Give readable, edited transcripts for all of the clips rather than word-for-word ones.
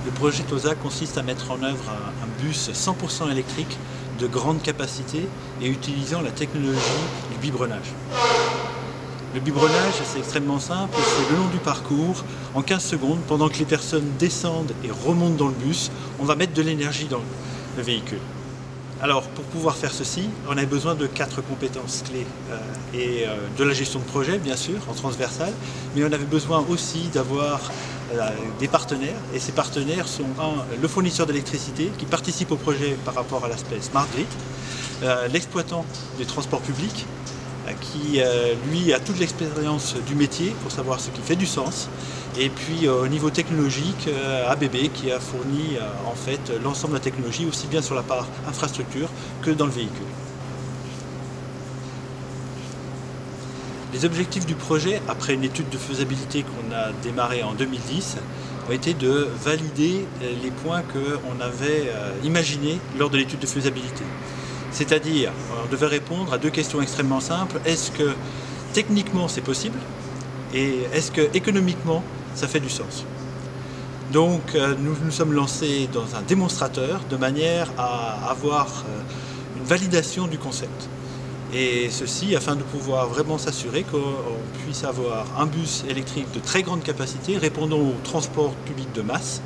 Le projet TOSA consiste à mettre en œuvre un bus 100% électrique de grande capacité et utilisant la technologie du biberonnage. Le biberonnage, c'est extrêmement simple, c'est le long du parcours, en 15 secondes, pendant que les personnes descendent et remontent dans le bus, on va mettre de l'énergie dans le véhicule. Alors, pour pouvoir faire ceci, on a besoin de 4 compétences clés et de la gestion de projet, bien sûr, en transversal, mais on avait besoin aussi d'avoir des partenaires, et ces partenaires sont le fournisseur d'électricité qui participe au projet par rapport à l'aspect Smart Grid, l'exploitant des transports publics, qui lui a toute l'expérience du métier pour savoir ce qui fait du sens, et puis au niveau technologique, ABB qui a fourni en fait l'ensemble de la technologie aussi bien sur la part infrastructure que dans le véhicule. Les objectifs du projet, après une étude de faisabilité qu'on a démarrée en 2010, ont été de valider les points qu'on avait imaginés lors de l'étude de faisabilité. C'est-à-dire, on devait répondre à 2 questions extrêmement simples. Est-ce que techniquement c'est possible? Et est-ce que économiquement ça fait du sens? Donc nous nous sommes lancés dans un démonstrateur de manière à avoir une validation du concept. Et ceci afin de pouvoir vraiment s'assurer qu'on puisse avoir un bus électrique de très grande capacité répondant au transport public de masse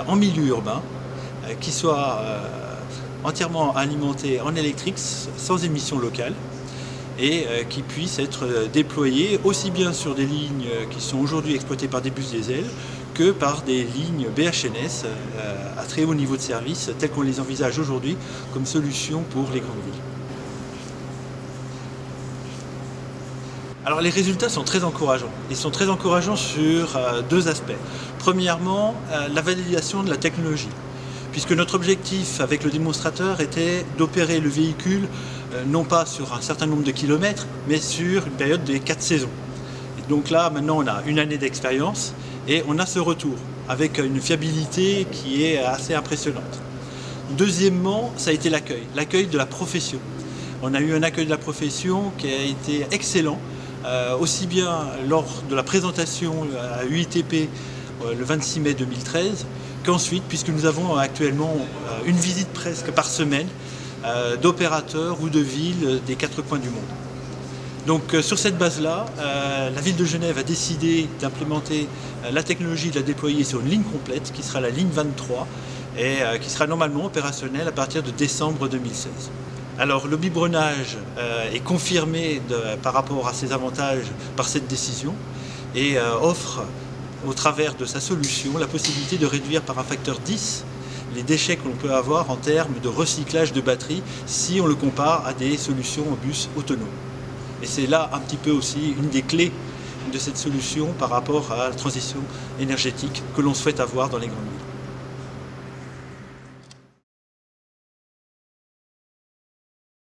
en milieu urbain qui soit entièrement alimenté en électrique sans émission locale et qui puisse être déployé aussi bien sur des lignes qui sont aujourd'hui exploitées par des bus diesel que par des lignes BHNS à très haut niveau de service telles qu'on les envisage aujourd'hui comme solution pour les grandes villes. Alors les résultats sont très encourageants. Ils sont très encourageants sur 2 aspects. Premièrement, la validation de la technologie, puisque notre objectif avec le démonstrateur était d'opérer le véhicule non pas sur un certain nombre de kilomètres, mais sur une période des 4 saisons. Et donc là, maintenant, on a une année d'expérience et on a ce retour avec une fiabilité qui est assez impressionnante. Deuxièmement, ça a été l'accueil de la profession. On a eu un accueil de la profession qui a été excellent, aussi bien lors de la présentation à UITP le 26 mai 2013, qu'ensuite, puisque nous avons actuellement une visite presque par semaine d'opérateurs ou de villes des 4 coins du monde. Donc sur cette base-là, la ville de Genève a décidé d'implémenter la technologie, de la déployer sur une ligne complète qui sera la ligne 23 et qui sera normalement opérationnelle à partir de décembre 2016. Alors le biberonnage est confirmé par rapport à ses avantages par cette décision et offre au travers de sa solution la possibilité de réduire par un facteur 10 les déchets que l'on peut avoir en termes de recyclage de batteries si on le compare à des solutions en bus autonomes. Et c'est là un petit peu aussi une des clés de cette solution par rapport à la transition énergétique que l'on souhaite avoir dans les grandes villes.